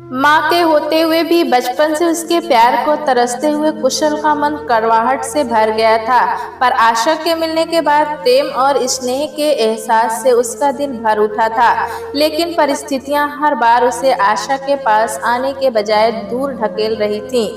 माँ के होते हुए भी बचपन से उसके प्यार को तरसते हुए कुशल का मन कड़वाहट से भर गया था। पर आशा के मिलने के बाद प्रेम और स्नेह के एहसास से उसका दिल भर उठा था। लेकिन परिस्थितियां हर बार उसे आशा के पास आने के बजाय दूर ढकेल रही थीं।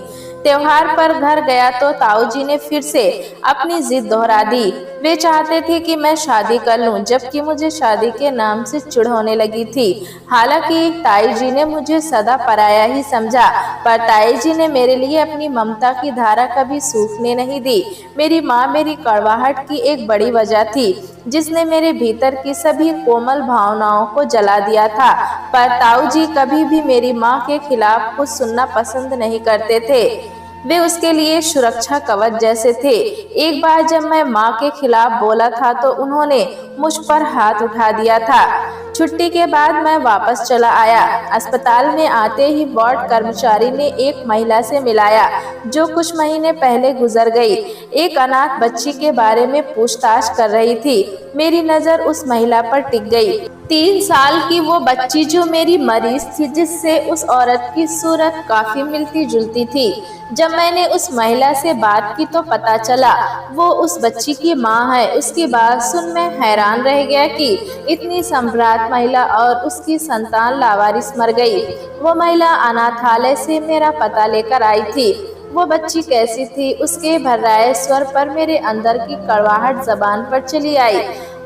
त्योहार पर घर गया तो ताऊ जी ने फिर से अपनी जिद दोहरा दी। वे चाहते थे कि मैं शादी कर लूं, जबकि मुझे शादी के नाम से चिढ़ होने लगी थी। हालांकि ताई जी ने मुझे सदा पराया ही समझा, पर ताई जी ने मेरे लिए अपनी ममता की धारा कभी सूखने नहीं दी। मेरी माँ मेरी कड़वाहट की एक बड़ी वजह थी, जिसने मेरे भीतर की सभी कोमल भावनाओं को जला दिया था। पर ताऊ जी कभी भी मेरी माँ के खिलाफ कुछ सुनना पसंद नहीं करते थे। वे उसके लिए सुरक्षा कवच जैसे थे। एक बार जब मैं माँ के खिलाफ बोला था तो उन्होंने मुझ पर हाथ उठा दिया था। छुट्टी के बाद मैं वापस चला आया। अस्पताल में आते ही वार्ड कर्मचारी ने एक महिला से मिलाया, जो कुछ महीने पहले गुजर गई। एक अनाथ बच्ची के बारे में पूछताछ कर रही थी। मेरी नजर उस महिला पर टिक गई। 3 साल की वो बच्ची जो मेरी मरीज थी, जिससे उस औरत की सूरत काफी मिलती जुलती थी। जब मैंने उस महिला से बात की तो पता चला वो उस बच्ची की माँ है। उसकी बात सुन मैं हैरान रह गया कि इतनी सम्भ्रांत महिला और उसकी संतान लावारिस मर गई। वो महिला अनाथालय से मेरा पता लेकर आई थी। वो बच्ची कैसी थी, उसके भर्राए स्वर पर मेरे अंदर की कड़वाहट जबान पर चली आई।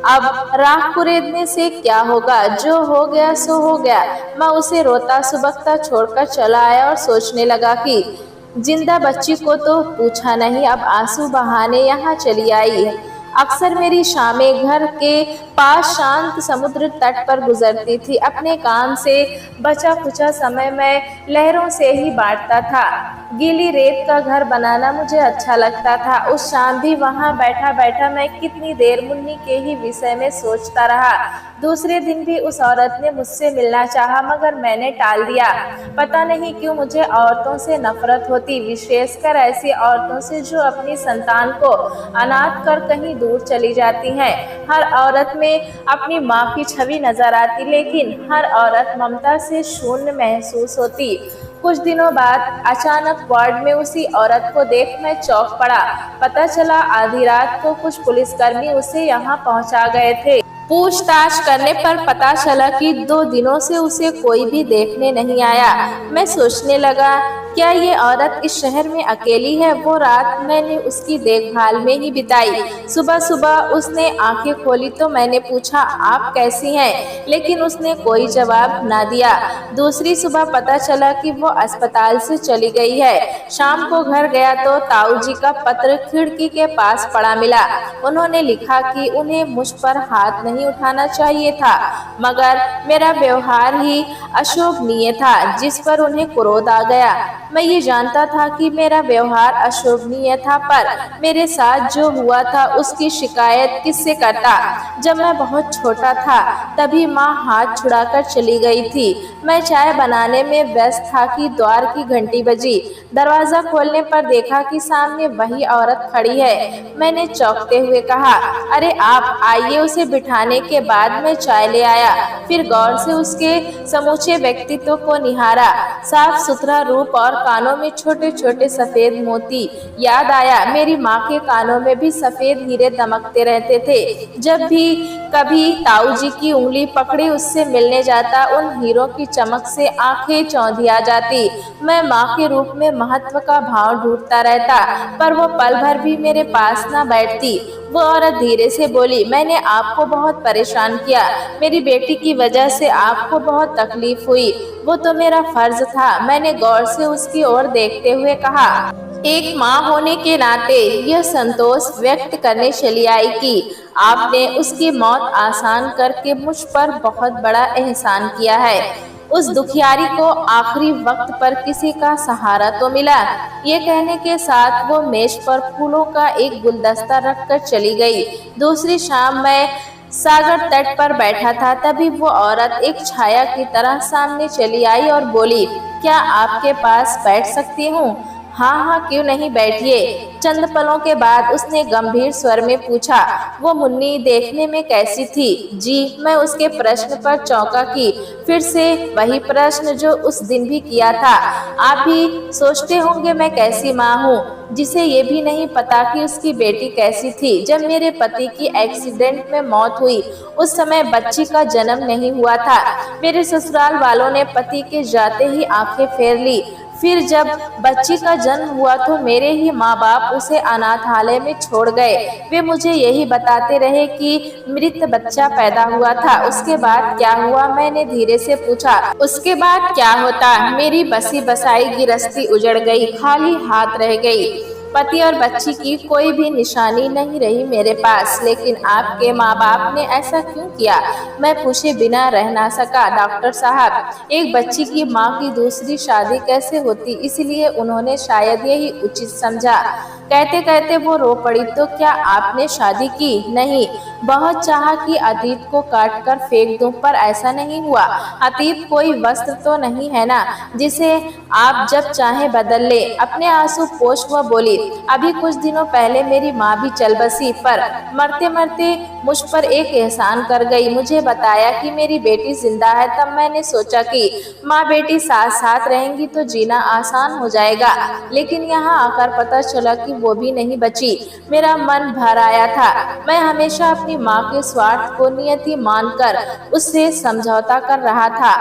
अब राख कुरेदने से क्या होगा, जो हो गया सो हो गया। मैं उसे रोता सुबकता छोड़कर चला आया और सोचने लगा कि जिंदा बच्ची को तो पूछा नहीं, अब आंसू बहाने यहाँ चली आई है। अक्सर मेरी शामें घर के पास शांत समुद्र तट पर गुजरती थी। अपने काम से बचा खुचा समय मैं लहरों से ही बांटता था। गीली रेत का घर बनाना मुझे अच्छा लगता था। उस शाम भी वहां बैठा बैठा मैं कितनी देर मुन्नी के ही विषय में सोचता रहा। दूसरे दिन भी उस औरत ने मुझसे मिलना चाहा, मगर मैंने टाल दिया। पता नहीं क्यों मुझे औरतों से नफरत होती, विशेषकर ऐसी औरतों से जो अपनी संतान को अनाथ कर कहीं दूर चली जाती हैं। हर औरत में अपनी माँ की छवि नजर आती, लेकिन हर औरत ममता से शून्य महसूस होती। कुछ दिनों बाद अचानक वार्ड में उसी औरत को देख मैं चौंक पड़ा। पता चला आधी रात को कुछ पुलिसकर्मी उसे यहाँ पहुँचा गए थे। पूछताछ करने पर पता चला कि 2 दिनों से उसे कोई भी देखने नहीं आया। मैं सोचने लगा, क्या ये औरत इस शहर में अकेली है? वो रात मैंने उसकी देखभाल में ही बिताई। सुबह सुबह उसने आंखें खोली तो मैंने पूछा, आप कैसी हैं? लेकिन उसने कोई जवाब ना दिया। दूसरी सुबह पता चला कि वो अस्पताल से चली गई है। शाम को घर गया तो ताऊ जी का पत्र खिड़की के पास पड़ा मिला। उन्होंने लिखा कि उन्हें मुझ पर हाथ नहीं उठाना चाहिए था, मगर मेरा व्यवहार ही अशोभनीय था, जिस पर उन्हें क्रोध आ गया। मैं ये जानता था कि मेरा व्यवहार अशोभनीय था, पर मेरे साथ जो हुआ था उसकी शिकायत किससे करता? जब मैं बहुत छोटा था तभी माँ हाथ छुड़ाकर चली गई थी। मैं चाय बनाने में व्यस्त था कि द्वार की घंटी बजी। दरवाजा खोलने पर देखा कि सामने वही औरत खड़ी है। मैंने चौंकते हुए कहा, अरे आप आइए। उसे बिठाने के बाद मैं चाय ले आया। फिर गौर से उसके समूचे व्यक्तित्व को निहारा। साफ सुथरा रूप और कानों में छोटे छोटे सफेद मोती। याद आया, मेरी माँ के कानों में भी सफेद हीरे दमकते रहते थे। जब भी कभी ताऊ जी की उंगली पकड़ी उससे मिलने जाता, उन हीरों की चमक से आंखें चौंधिया जाती। मैं माँ के रूप में महत्व का भाव ढूंढता रहता, पर वो पल भर भी मेरे पास न बैठती। वो औरत धीरे से बोली, मैंने आपको बहुत परेशान किया। मेरी बेटी की वजह से आपको बहुत तकलीफ हुई। वो तो मेरा फर्ज था। मैंने गौर से उसकी ओर देखते हुए कहा, एक माँ होने के नाते यह संतोष व्यक्त करने चली आई कि आपने उसकी मौत आसान करके मुझ पर बहुत बड़ा एहसान किया है। उस दुखियारी को आखिरी वक्त पर किसी का सहारा तो मिला। ये कहने के साथ वो मेज पर फूलों का एक गुलदस्ता रखकर चली गई। दूसरी शाम मैं सागर तट पर बैठा था, तभी वो औरत एक छाया की तरह सामने चली आई और बोली, क्या आपके पास बैठ सकती हूँ? हाँ हाँ, क्यों नहीं, बैठिए। चंद पलों के बाद उसने गंभीर स्वर में पूछा, वो मुन्नी देखने में कैसी थी? जी, मैं उसके प्रश्न पर चौंका कि फिर से वही प्रश्न जो उस दिन भी किया था। आप भी सोचते होंगे मैं कैसी माँ हूँ, जिसे ये भी नहीं पता कि उसकी बेटी कैसी थी। जब मेरे पति की एक्सीडेंट में मौत हुई, उस समय बच्ची का जन्म नहीं हुआ था। मेरे ससुराल वालों ने पति के जाते ही आंखें फेर ली। फिर जब बच्ची का जन्म हुआ तो मेरे ही माँ बाप उसे अनाथालय में छोड़ गए। वे मुझे यही बताते रहे कि मृत बच्चा पैदा हुआ था। उसके बाद क्या हुआ, मैंने धीरे से पूछा। उसके बाद क्या होता, मेरी बसी बसाई गृहस्थी उजड़ गई, खाली हाथ रह गई। पति और बच्ची की कोई भी निशानी नहीं रही मेरे पास। लेकिन आपके माँ बाप ने ऐसा क्यों किया, मैं पूछे बिना रह ना सका। डॉक्टर साहब, एक बच्ची की माँ की दूसरी शादी कैसे होती, इसलिए उन्होंने शायद यही उचित समझा। कहते कहते वो रो पड़ी। तो क्या आपने शादी की? नहीं, बहुत चाहा कि अतीत को काट कर फेंक दूं, पर ऐसा नहीं हुआ। अतीत कोई वस्त्र तो नहीं है ना, जिसे आप जब चाहे बदल ले। अपने आंसू पोंछ वह बोली, अभी कुछ दिनों पहले मेरी माँ भी चल बसी, पर मरते मरते मुझ पर एक एहसान कर गई। मुझे बताया कि मेरी बेटी जिंदा है। तब मैंने सोचा कि माँ बेटी साथ साथ रहेंगी तो जीना आसान हो जाएगा। लेकिन यहाँ आकर पता चला कि वो भी नहीं बची। मेरा मन भर आया था। मैं हमेशा अपनी माँ के स्वार्थ को नियति मानकर उससे समझौता कर रहा था।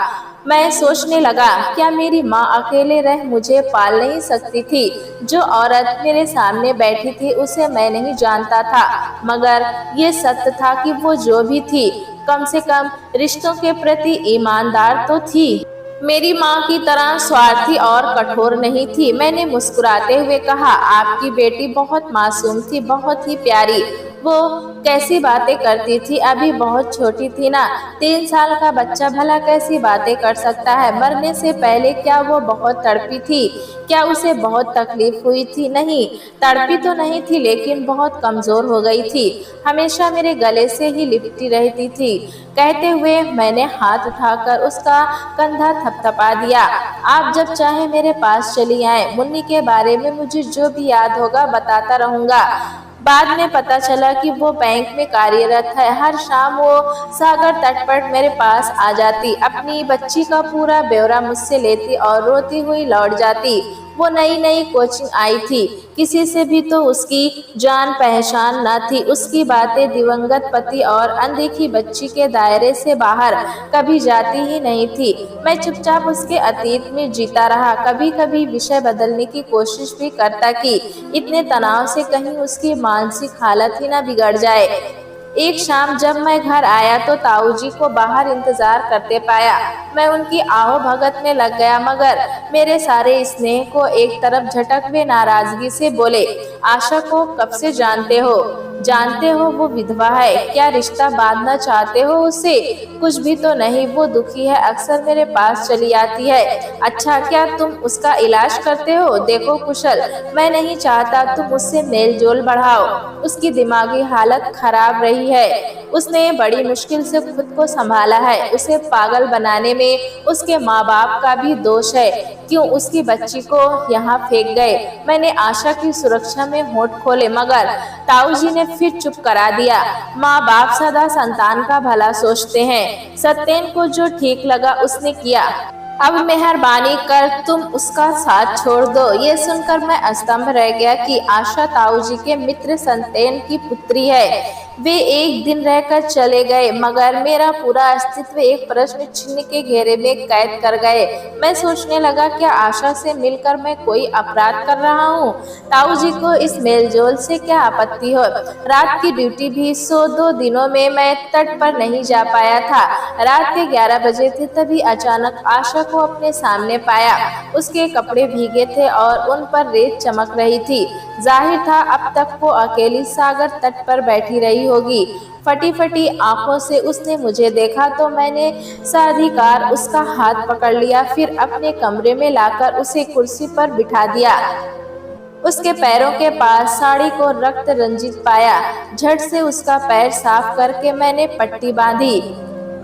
मैं सोचने लगा, क्या मेरी माँ अकेले रह मुझे पाल नहीं सकती थी? जो औरत मेरे सामने बैठी थी उसे मैं नहीं जानता था, मगर ये सत्य था कि वो जो भी थी, कम से कम रिश्तों के प्रति ईमानदार तो थी। मेरी माँ की तरह स्वार्थी और कठोर नहीं थी। मैंने मुस्कुराते हुए कहा, आपकी बेटी बहुत मासूम थी, बहुत ही प्यारी। वो कैसी बातें करती थी, अभी बहुत छोटी थी ना। 3 साल का बच्चा भला कैसी बातें कर सकता है? मरने से पहले क्या वो बहुत तड़पी थी? क्या उसे बहुत तकलीफ हुई थी? नहीं, तड़पी तो नहीं थी, लेकिन बहुत कमजोर हो गई थी। हमेशा मेरे गले से ही लिपटी रहती थी। कहते हुए मैंने हाथ उठाकर उसका कंधा थपथपा दिया। आप जब चाहे मेरे पास चली आए। मुन्नी के बारे में मुझे जो भी याद होगा बताता रहूंगा। बाद में पता चला कि वो बैंक में कार्यरत है। हर शाम वो सागर तट पर मेरे पास आ जाती, अपनी बच्ची का पूरा ब्यौरा मुझसे लेती और रोती हुई लौट जाती। वो नई नई कोचिंग आई थी, किसी से भी तो उसकी जान पहचान न थी। उसकी बातें दिवंगत पति और अनदेखी बच्ची के दायरे से बाहर कभी जाती ही नहीं थी। मैं चुपचाप उसके अतीत में जीता रहा, कभी कभी विषय बदलने की कोशिश भी करता कि इतने तनाव से कहीं उसकी मानसिक हालत ही न बिगड़ जाए। एक शाम जब मैं घर आया तो ताऊजी को बाहर इंतजार करते पाया। मैं उनकी आओ भगत में लग गया, मगर मेरे सारे स्नेह को एक तरफ झटक वे नाराजगी से बोले, आशा को कब से जानते हो? जानते हो वो विधवा है, क्या रिश्ता बांधना चाहते हो उससे? कुछ भी तो नहीं, वो दुखी है, अक्सर मेरे पास चली आती है। अच्छा, क्या तुम उसका इलाज करते हो? देखो कुशल, मैं नहीं चाहता तुम उससे मेल जोल बढ़ाओ। उसकी दिमागी हालत खराब रही है। उसने बड़ी मुश्किल से खुद को संभाला है। उसे पागल बनाने में उसके माँ बाप का भी दोष है। क्यों उसकी बच्ची को यहाँ फेंक गए? मैंने आशा की सुरक्षा में होंठ खोले, मगर ताऊजी ने फिर चुप करा दिया। माँ बाप सदा संतान का भला सोचते हैं। सत्येन को जो ठीक लगा उसने किया। अब मेहरबानी कर तुम उसका साथ छोड़ दो। ये सुनकर मैं अस्तंभ रह गया कि आशा ताऊजी के मित्र सत्येन की पुत्री है। वे एक दिन रहकर चले गए, मगर मेरा पूरा अस्तित्व एक प्रश्न चिन्ह के घेरे में कैद कर गए। मैं सोचने लगा, क्या आशा से मिलकर मैं कोई अपराध कर रहा हूँ? ताऊजी को इस मेलजोल से क्या आपत्ति हो? रात की ड्यूटी भी 102 दिनों में मैं तट पर नहीं जा पाया था। रात के 11 बजे थे, तभी अचानक आशा को अपने सामने पाया। उसके कपड़े भीगे थे और उन पर रेत चमक रही थी। जाहिर था अब तक वो अकेली सागर तट पर बैठी रही होगी। फटी फटी आंखों से उसने मुझे देखा तो मैंने साधिकार उसका हाथ पकड़ लिया, फिर अपने कमरे में लाकर उसे कुर्सी पर बिठा दिया। उसके पैरों के पास साड़ी को रक्त रंजित पाया। झट से उसका पैर साफ करके मैंने पट्टी बांधी।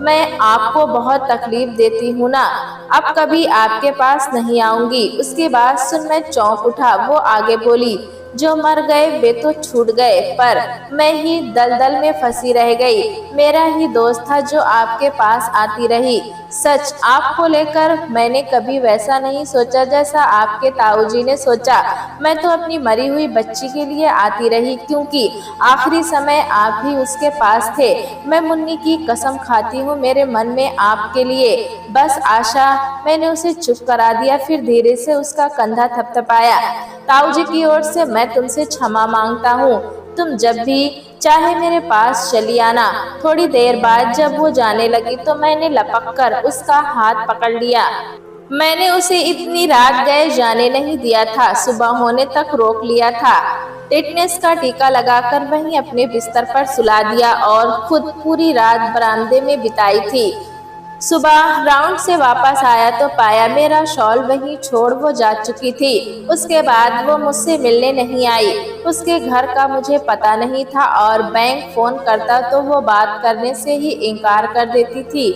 मैं आपको बहुत तकलीफ देती हूँ ना, अब कभी आपके पास नहीं आऊंगी। उसकी बात सुन मैं चौंक उठा। वो आगे बोली, जो मर गए वे तो छूट गए, पर मैं ही दलदल में फंसी रह गई। मेरा ही दोस्त था जो आपके पास आती रही। सच, आपको लेकर मैंने कभी वैसा नहीं सोचा जैसा आपके ताऊजी ने सोचा। मैं तो अपनी मरी हुई बच्ची के लिए आती रही, क्योंकि आखिरी समय आप ही उसके पास थे। मैं मुन्नी की कसम खाती हूँ, मेरे मन में आपके लिए बस आशा। मैंने उसे चुप करा दिया, फिर धीरे से उसका कंधा थपथपाया। ताऊजी की ओर से मैं तुमसे क्षमा मांगता हूँ। तुम जब भी चाहे मेरे पास चली आना। थोड़ी देर बाद जब वो जाने लगी तो मैंने लपक कर उसका हाथ पकड़ लिया। मैंने उसे इतनी रात गए जाने नहीं दिया था, सुबह होने तक रोक लिया था। टिटनेस का टीका लगाकर वहीं अपने बिस्तर पर सुला दिया और खुद पूरी रात बरामदे में बिताई थी। सुबह राउंड से वापस आया तो पाया मेरा शॉल वहीं छोड़ वो जा चुकी थी। उसके बाद वो मुझसे मिलने नहीं आई। उसके घर का मुझे पता नहीं था और बैंक फोन करता तो वो बात करने से ही इनकार कर देती थी।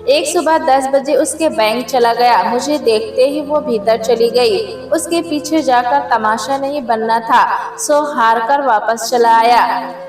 एक सुबह 10 बजे उसके बैंक चला गया। मुझे देखते ही वो भीतर चली गई। उसके पीछे जाकर तमाशा नहीं बनना था, सो हार कर वापस चला आया।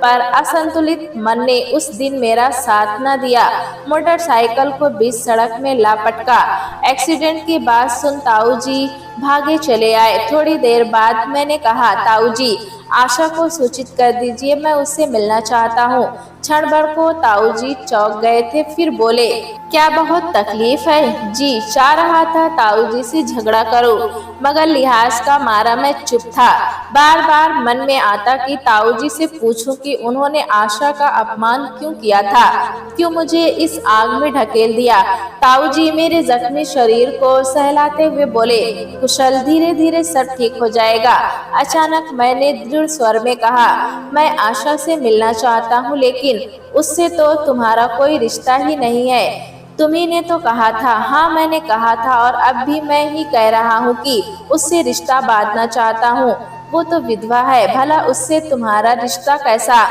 पर असंतुलित मन ने उस दिन मेरा साथ न दिया। मोटरसाइकिल को बीच सड़क में ला पटका। एक्सीडेंट की बात सुन ताऊजी भागे चले आए। थोड़ी देर बाद मैंने कहा, ताऊजी, आशा को सूचित कर दीजिए, मैं उससे मिलना चाहता हूँ। क्षण भर को ताऊजी चौंक गए थे, फिर बोले, क्या बहुत तकलीफ है? जी, चाह रहा था ताऊजी से झगड़ा करूं, मगर लिहाज का मारा मैं चुप था। बार बार मन में आता कि ताऊजी से पूछूं कि उन्होंने आशा का अपमान क्यों किया था, क्यों मुझे इस आग में ढकेल दिया। ताऊजी मेरे जख्मी शरीर को सहलाते हुए बोले, कुशल, धीरे धीरे सब ठीक हो जाएगा। अचानक मैंने दृढ़ स्वर में कहा, मैं आशा से मिलना चाहता हूँ, लेकिन उससे तो तुम्हारा कोई रिश्ता ही नहीं है। तुम्ही ने तो कहा था। हाँ, मैंने कहा था, और अब भी मैं ही कह रहा हूँ कि उससे रिश्ता बांधना चाहता हूँ। वो तो विधवा है, भला उससे तुम्हारा रिश्ता कैसा?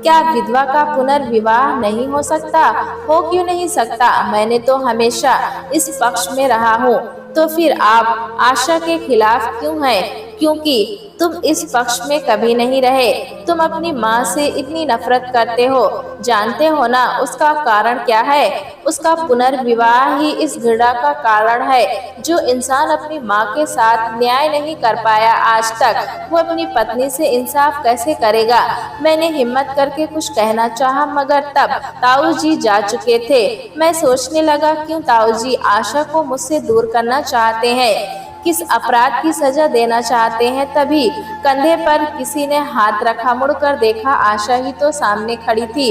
क्या विधवा का पुनर्विवाह नहीं हो सकता? हो क्यों नहीं सकता? मैंने तो हमेशा इस पक्ष में रहा हूँ। तो फिर आप आशा के खिलाफ क्यों हैं? क्योंकि तुम इस पक्ष में कभी नहीं रहे। तुम अपनी माँ से इतनी नफरत करते हो, जानते हो ना उसका कारण क्या है? उसका पुनर्विवाह ही इस घृणा का कारण है। जो इंसान अपनी माँ के साथ न्याय नहीं कर पाया आज तक, वो अपनी पत्नी से इंसाफ कैसे करेगा? मैंने हिम्मत करके कुछ कहना चाहा, मगर तब ताऊजी जा चुके थे। मैं सोचने लगा, क्यों ताऊजी आशा को मुझसे दूर करना चाहते हैं? किस अपराध की सजा देना चाहते हैं? तभी कंधे पर किसी ने हाथ रखा। मुड़कर देखा, आशा ही तो सामने खड़ी थी।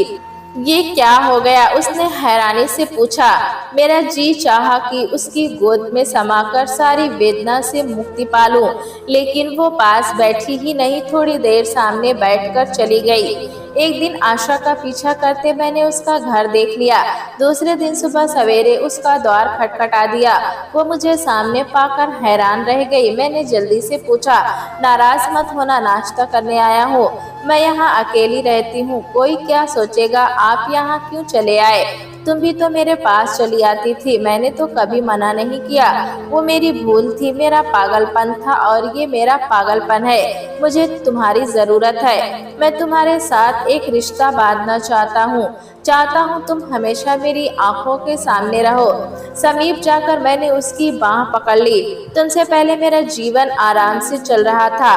ये क्या हो गया? उसने हैरानी से पूछा। मेरा जी चाहा कि उसकी गोद में समाकर सारी वेदना से मुक्ति पालूं, लेकिन वो पास बैठी ही नहीं, थोड़ी देर सामने बैठकर चली गई। एक दिन आशा का पीछा करते मैंने उसका घर देख लिया। दूसरे दिन सुबह सवेरे उसका द्वार खटखटा दिया। वो मुझे सामने पाकर हैरान रह गई। मैंने जल्दी से पूछा, नाराज मत होना, नाश्ता करने आया हूँ। मैं यहाँ अकेली रहती हूँ, कोई क्या सोचेगा? आप यहाँ क्यों चले आए? तुम भी तो मेरे पास चली आती थी, मैंने तो कभी मना नहीं किया। वो मेरी भूल थी, मेरा पागलपन था, और ये मेरा पागलपन है। मुझे तुम्हारी जरूरत है। मैं तुम्हारे साथ एक रिश्ता बांधना चाहता हूँ। तुम हमेशा मेरी आंखों के सामने रहो। समीप जाकर मैंने उसकी बाह पकड़ ली। तुमसे पहले मेरा जीवन आराम से चल रहा था,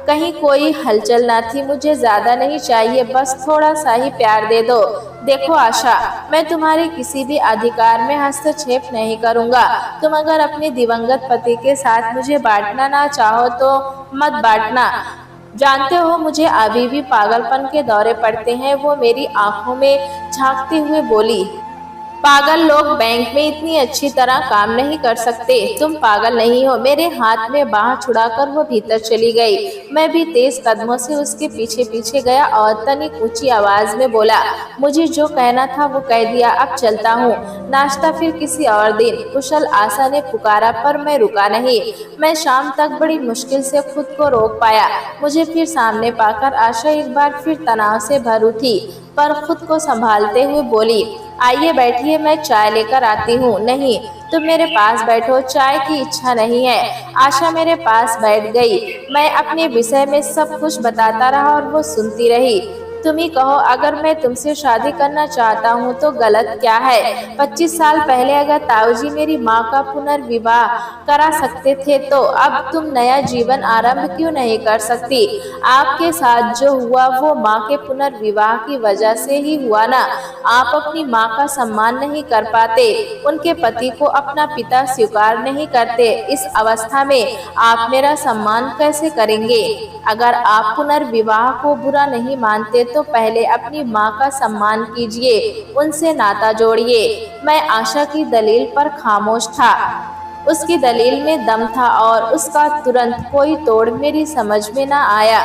कहीं कोई हलचल ना थी। मुझे ज्यादा नहीं चाहिए, बस थोड़ा सा ही प्यार दे दो। देखो आशा, मैं तुम्हारे किसी भी अधिकार में हस्तक्षेप नहीं करूँगा। तुम अगर अपने दिवंगत पति के साथ मुझे बांटना ना चाहो तो मत बांटना। जानते हो, मुझे अभी भी पागलपन के दौरे पड़ते हैं। वो मेरी आंखों में झांकते हुए बोली, पागल लोग बैंक में इतनी अच्छी तरह काम नहीं कर सकते। तुम पागल नहीं हो। मेरे हाथ में बाह छुड़ाकर वो भीतर चली गई। मैं भी तेज कदमों से उसके पीछे पीछे गया और तनिक ऊंची आवाज में बोला, मुझे जो कहना था वो कह दिया, अब चलता हूँ। नाश्ता फिर किसी और दिन। कुशल, आशा ने पुकारा, पर मैं रुका नहीं। मैं शाम तक बड़ी मुश्किल से खुद को रोक पाया। मुझे फिर सामने पाकर आशा एक बार फिर तनाव से भर उठी, पर खुद को संभालते हुए बोली, आइए बैठिए, मैं चाय लेकर आती हूँ। नहीं, तुम मेरे पास बैठो, चाय की इच्छा नहीं है। आशा मेरे पास बैठ गई। मैं अपने विषय में सब कुछ बताता रहा और वो सुनती रही। तुम ही कहो, अगर मैं तुमसे शादी करना चाहता हूँ तो गलत क्या है? 25 साल पहले अगर ताऊजी मेरी माँ का पुनर्विवाह करा सकते थे तो अब तुम नया जीवन आरंभ क्यों नहीं कर सकती? आपके साथ जो हुआ वो माँ के पुनर्विवाह की वजह से ही हुआ ना। आप अपनी माँ का सम्मान नहीं कर पाते, उनके पति को अपना पिता स्वीकार नहीं करते। इस अवस्था में आप मेरा सम्मान कैसे करेंगे? अगर आप पुनर्विवाह को बुरा नहीं मानते तो पहले अपनी माँ का सम्मान कीजिए, उनसे नाता जोड़िए। मैं आशा की दलील पर खामोश था। उसकी दलील में दम था और उसका तुरंत कोई तोड़ मेरी समझ में न आया।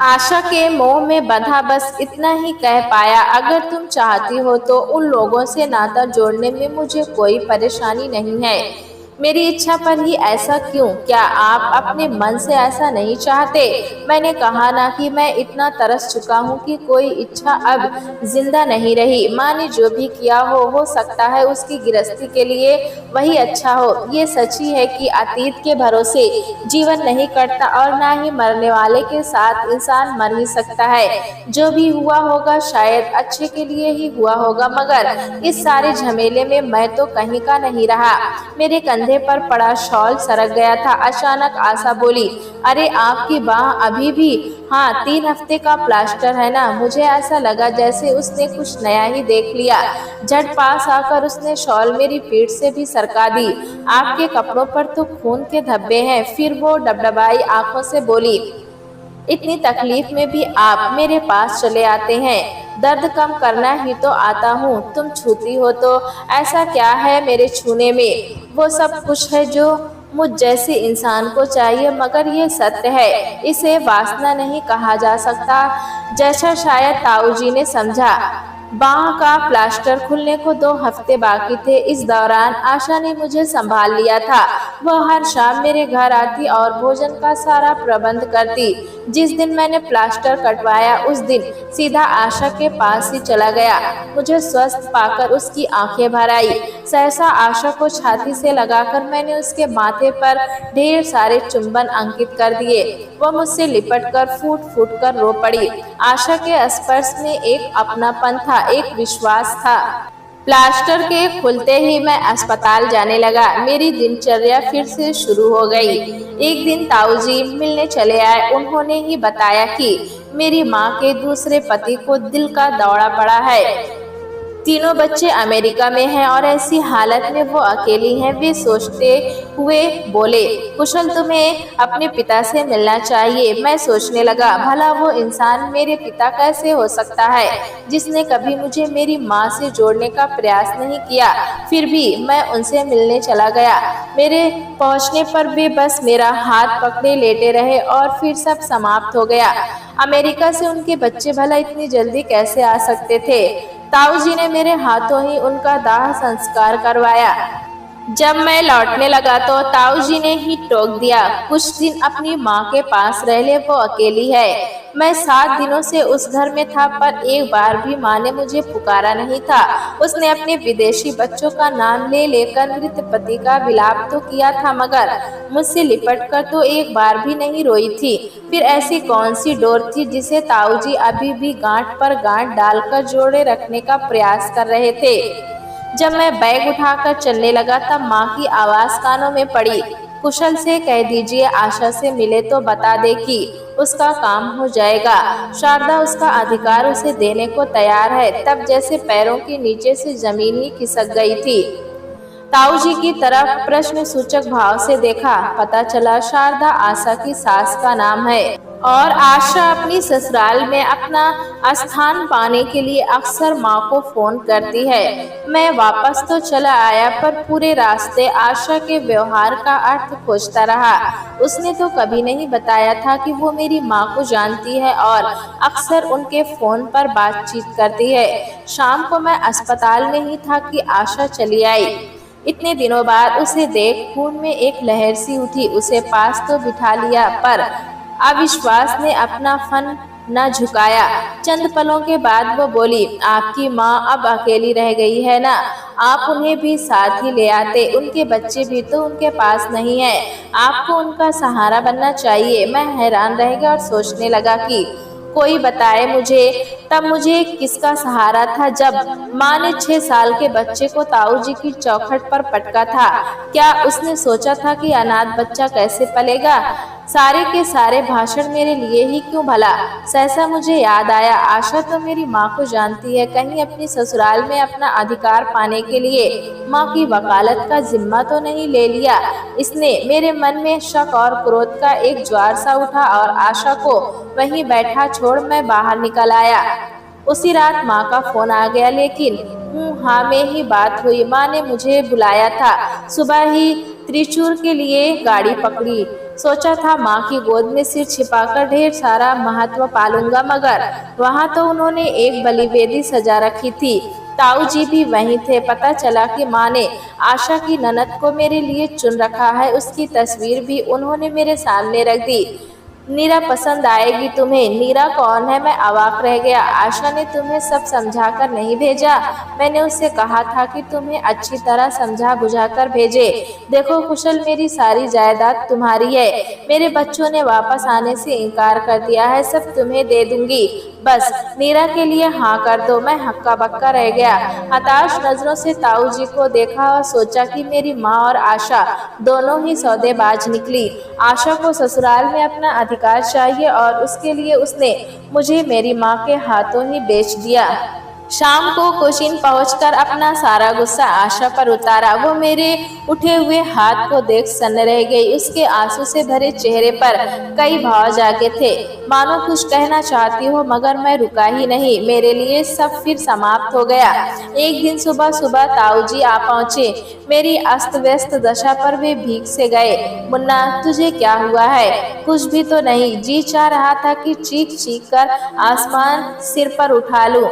आशा के मोह में बंधा बस इतना ही कह पाया, अगर तुम चाहती हो तो उन लोगों से नाता जोड़ने में मुझे कोई परेशानी नहीं है। मेरी इच्छा पर ही ऐसा क्यों? क्या आप अपने मन से ऐसा नहीं चाहते? मैंने कहा ना कि मैं इतना तरस चुका हूँ कि कोई इच्छा अब जिंदा नहीं रही। माँ ने जो भी किया हो सकता है उसकी गृहस्थी के लिए वही अच्छा हो। ये सच ही है कि अतीत के भरोसे जीवन नहीं कटता और ना ही मरने वाले के साथ इंसान मर ही सकता है। जो भी हुआ होगा शायद अच्छे के लिए ही हुआ होगा, मगर इस सारे झमेले में मैं तो कहीं का नहीं रहा। मेरे कंधे पर पड़ा शॉल सरक गया था। अचानक आशा बोली, अरे आपकी बाह अभी भी? हाँ, 3 हफ्ते का प्लास्टर है ना। मुझे ऐसा लगा जैसे उसने कुछ नया ही देख लिया। झट पास आकर उसने शॉल मेरी पीठ से भी सरका दी। आपके कपड़ों पर तो खून के धब्बे हैं। फिर वो डबडबाई आंखों से बोली, इतनी तकलीफ में भी आप मेरे पास चले आते हैं। दर्द कम करना ही तो आता हूँ। तुम छूती हो तो ऐसा क्या है मेरे छूने में? वो सब कुछ है जो मुझ जैसे इंसान को चाहिए, मगर ये सत्य है, इसे वासना नहीं कहा जा सकता, जैसा शायद ताऊजी ने समझा। बाह का प्लास्टर खुलने को 2 हफ्ते बाकी थे। इस दौरान आशा ने मुझे संभाल लिया था। वह हर शाम मेरे घर आती और भोजन का सारा प्रबंध करती। जिस दिन मैंने प्लास्टर कटवाया उस दिन सीधा आशा के पास ही चला गया। मुझे स्वस्थ पाकर उसकी आंखें भर आई। सहसा आशा को छाती से लगाकर मैंने उसके माथे पर ढेर सारे चुंबन अंकित कर दिए। वह मुझसे लिपटकर फूट फूट कर रो पड़ी। आशा के स्पर्श में एक अपनापन था, एक विश्वास था। प्लास्टर के खुलते ही मैं अस्पताल जाने लगा। मेरी दिनचर्या फिर से शुरू हो गई। एक दिन ताऊजी मिलने चले आए। उन्होंने ही बताया कि मेरी माँ के दूसरे पति को दिल का दौरा पड़ा है। तीनों बच्चे अमेरिका में हैं और ऐसी हालत में वो अकेली हैं। वे सोचते हुए बोले, कुशल तुम्हें अपने पिता से मिलना चाहिए। मैं सोचने लगा, भला वो इंसान मेरे पिता कैसे हो सकता है जिसने कभी मुझे मेरी माँ से जोड़ने का प्रयास नहीं किया। फिर भी मैं उनसे मिलने चला गया। मेरे पहुँचने पर वे बस मेरा हाथ पकड़े लेटे रहे और फिर सब समाप्त हो गया। अमेरिका से उनके बच्चे भला इतनी जल्दी कैसे आ सकते थे? ताऊजी ने मेरे हाथों ही उनका दाह संस्कार करवाया। जब मैं लौटने लगा तो ताऊजी ने ही टोक दिया, कुछ दिन अपनी माँ के पास रह ले, वो अकेली है। मैं 7 दिनों से उस घर में था, पर एक बार भी माँ ने मुझे पुकारा नहीं था। उसने अपने विदेशी बच्चों का नाम ले लेकर मृत पति का विलाप तो किया था, मगर मुझसे लिपट कर तो एक बार भी नहीं रोई थी। फिर ऐसी कौन सी डोर थी जिसे ताऊजी अभी भी गांठ पर गांठ डालकर जोड़े रखने का प्रयास कर रहे थे? जब मैं बैग उठाकर चलने लगा तब माँ की आवाज कानों में पड़ी, कुशल से कह दीजिए आशा से मिले तो बता दे कि उसका काम हो जाएगा। शारदा उसका अधिकार उसे देने को तैयार है। तब जैसे पैरों के नीचे से जमीन ही खिसक गई थी। ताऊजी की तरफ प्रश्न सूचक भाव से देखा। पता चला शारदा आशा की सास का नाम है और आशा अपनी ससुराल में अपना स्थान पाने के लिए अक्सर माँ को फोन करती है। मैं वापस तो चला आया, पर पूरे रास्ते आशा के व्यवहार का अर्थ खोजता रहा। उसने तो कभी नहीं बताया था कि वो मेरी माँ को जानती है और अक्सर उनके फोन पर बातचीत करती है। शाम को मैं अस्पताल में ही था कि आशा चली आई। इतने दिनों बाद उसे देख खून में एक लहर सी उठी। उसे पास तो बिठा लिया, पर अविश्वास ने अपना फन न झुकाया। चंद पलों के बाद वो बोली, आपकी माँ अब अकेली रह गई है ना, आप उन्हें भी साथ ही ले आते, उनके बच्चे भी तो उनके पास नहीं है, आपको उनका सहारा बनना चाहिए। मैं हैरान रह गया और सोचने लगा कि कोई बताए मुझे, तब मुझे किसका सहारा था जब माँ ने 6 साल के बच्चे को ताऊ जी की चौखट पर पटका था। क्या उसने सोचा था कि अनाथ बच्चा कैसे पलेगा? सारे के सारे भाषण मेरे लिए ही क्यों भला? सहसा मुझे याद आया, आशा तो मेरी माँ को जानती है, कहीं अपनी ससुराल में अपना अधिकार पाने के लिए माँ की वकालत का जिम्मा तो नहीं ले लिया इसने। मेरे मन में शक और क्रोध का एक ज्वार सा उठा और आशा को वहीं बैठा छोड़ मैं बाहर निकल आया। उसी रात माँ का फोन आ गया, लेकिन हाँ में ही बात हुई। माँ ने मुझे बुलाया था। सुबह ही त्रिचूर के लिए गाड़ी पकड़ी। सोचा था माँ की गोद में सिर छिपाकर ढेर सारा महत्व पालूंगा, मगर वहाँ तो उन्होंने एक बलिवेदी सजा रखी थी। ताऊ जी भी वहीं थे। पता चला कि माँ ने आशा की ननद को मेरे लिए चुन रखा है। उसकी तस्वीर भी उन्होंने मेरे सामने रख दी। नीरा पसंद आएगी तुम्हें। नीरा कौन है? मैं अवाक रह गया। आशा ने तुम्हें सब समझाकर नहीं भेजा? मैंने उससे कहा था कि तुम्हें अच्छी तरह समझा बुझाकर भेजे। देखो कुशल, मेरी सारी जायदाद तुम्हारी है। मेरे बच्चों ने वापस आने से इनकार कर दिया है, सब तुम्हें दे दूंगी, बस नीरा के लिए हाँ कर दो। मैं हक्का बक्का रह गया। हताश नजरों से ताऊ जी को देखा और सोचा कि मेरी माँ और आशा दोनों ही सौदेबाज निकली। आशा को ससुराल में अपना अधिकार चाहिए और उसके लिए उसने मुझे मेरी माँ के हाथों ही बेच दिया। शाम को कोचिन पहुंचकर अपना सारा गुस्सा आशा पर उतारा। वो मेरे उठे हुए हाथ को देख सन्न रह गई। उसके आंसू से भरे चेहरे पर कई भाव जागे थे, मानो कुछ कहना चाहती हो, मगर मैं रुका ही नहीं। मेरे लिए सब फिर समाप्त हो गया। एक दिन सुबह सुबह ताऊ जी आ पहुंचे। मेरी अस्त व्यस्त दशा पर वे भीख से गए। मुन्ना, तुझे क्या हुआ है? कुछ भी तो नहीं। जी चाह रहा था कि चीख चीख कर आसमान सिर पर उठा लूं।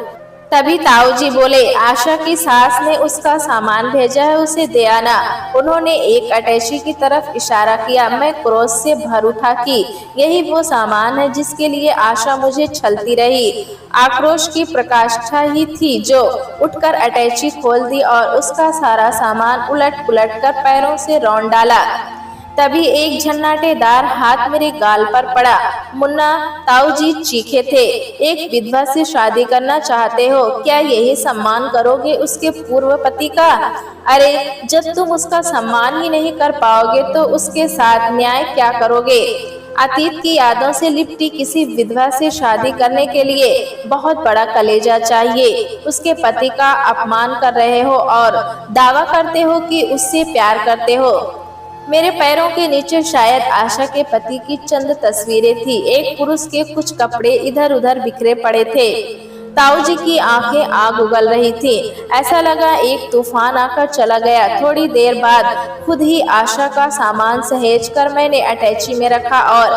तभी ताऊ जी बोले, आशा की सास ने उसका सामान भेजा है, उसे दे आना। उन्होंने एक अटैची की तरफ इशारा किया। मैं क्रोध से भर उठा कि यही वो सामान है जिसके लिए आशा मुझे छलती रही। आक्रोश की प्रकाष्ठा ही थी जो उठकर अटैची खोल दी और उसका सारा सामान उलट पुलट कर पैरों से रौंद डाला। तभी एक झन्नाटेदार हाथ मेरे गाल पर पड़ा। मुन्ना, ताऊ जी चीखे थे, एक विधवा से शादी करना चाहते हो? क्या यही सम्मान करोगे उसके पूर्व पति का? अरे, जब तुम उसका सम्मान ही नहीं कर पाओगे तो उसके साथ न्याय क्या करोगे? अतीत की यादों से लिपटी किसी विधवा से शादी करने के लिए बहुत बड़ा कलेजा चाहिए। उसके पति का अपमान कर रहे हो और दावा करते हो कि उससे प्यार करते हो। मेरे पैरों के नीचे शायद आशा के पति की चंद तस्वीरें थी। एक पुरुष के कुछ कपड़े इधर उधर बिखरे पड़े थे। ताऊ जी की आंखें आग उगल रही थी। ऐसा लगा एक तूफान आकर चला गया। थोड़ी देर बाद खुद ही आशा का सामान सहेज कर मैंने अटैची में रखा और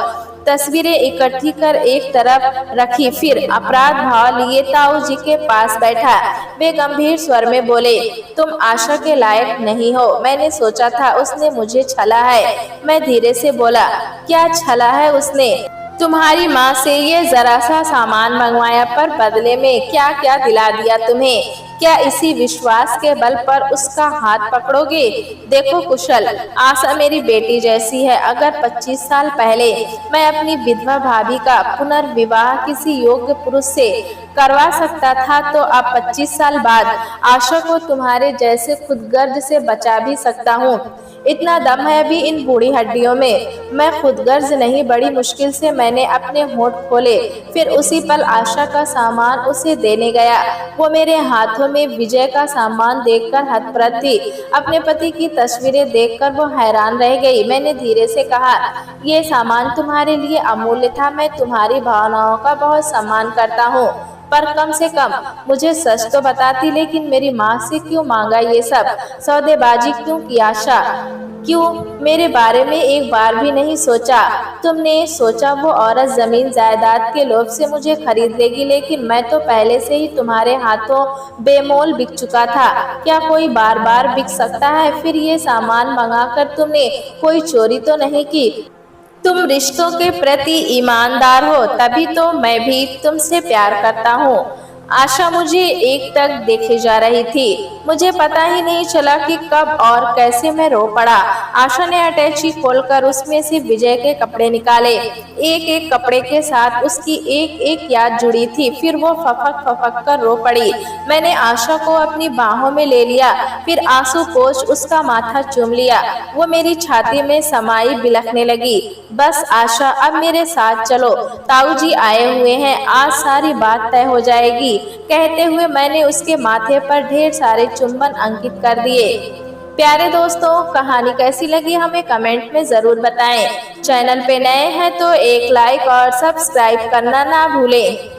तस्वीरें इकट्ठी कर एक तरफ रखी। फिर अपराध भाव लिए ताऊ जी के पास बैठा। वे गंभीर स्वर में बोले, तुम आशा के लायक नहीं हो। मैंने सोचा था उसने मुझे छला है। मैं धीरे से बोला, क्या छला है उसने? तुम्हारी माँ से ये जरा सा सामान मंगवाया, पर बदले में क्या क्या दिला दिया तुम्हें? क्या इसी विश्वास के बल पर उसका हाथ पकड़ोगे? देखो कुशल, आशा मेरी बेटी जैसी है। अगर 25 साल पहले मैं अपनी विधवा भाभी का पुनर्विवाह किसी योग्य पुरुष से करवा सकता था, तो अब 25 साल बाद आशा को तुम्हारे जैसे खुदगर्ज से बचा भी सकता हूँ। इतना दम है अभी इन बूढ़ी हड्डियों में। मैं खुदगर्ज नहीं, बड़ी मुश्किल से मैंने अपने होंठ खोले। फिर उसी पल आशा का सामान उसे देने गया। वो मेरे हाथों में विजय का सामान देखकर हतप्रभ थी। अपने पति की तस्वीरें देखकर वो हैरान रह गई। मैंने धीरे से कहा, ये सामान तुम्हारे लिए अमूल्य था। मैं तुम्हारी भावनाओं का बहुत सम्मान करता हूँ, पर कम से कम मुझे सच तो बताती। लेकिन मेरी माँ से क्यों मांगा ये सब? सौदेबाजी क्यों की आशा? क्यों मेरे बारे में एक बार भी नहीं सोचा? तुमने सोचा वो औरत जमीन जायदाद के लोभ से मुझे खरीद लेगी, लेकिन मैं तो पहले से ही तुम्हारे हाथों बेमोल बिक चुका था। क्या कोई बार बार बिक सकता है? फिर ये सामान मंगाकर तुमने कोई चोरी तो नहीं की? तुम रिश्तों के प्रति ईमानदार हो, तभी तो मैं भी तुमसे प्यार करता हूँ। आशा मुझे एकटक देखे जा रही थी। मुझे पता ही नहीं चला कि कब और कैसे मैं रो पड़ा। आशा ने अटैची खोलकर उसमें से विजय के कपड़े निकाले। एक एक कपड़े के साथ उसकी एक एक याद जुड़ी थी। फिर वो फपक फपक कर रो पड़ी। मैंने आशा को अपनी बाहों में ले लिया, फिर आंसू पोंछ उसका माथा चूम लिया। वो मेरी छाती में समाई बिलखने लगी। बस आशा, अब मेरे साथ चलो, ताऊ जी आए हुए हैं, आज सारी बात तय हो जाएगी। कहते हुए मैंने उसके माथे पर ढेर सारे चुंबन अंकित कर दिए। प्यारे दोस्तों, कहानी कैसी लगी हमें कमेंट में जरूर बताएं। चैनल पे नए हैं तो एक लाइक और सब्सक्राइब करना ना भूलें।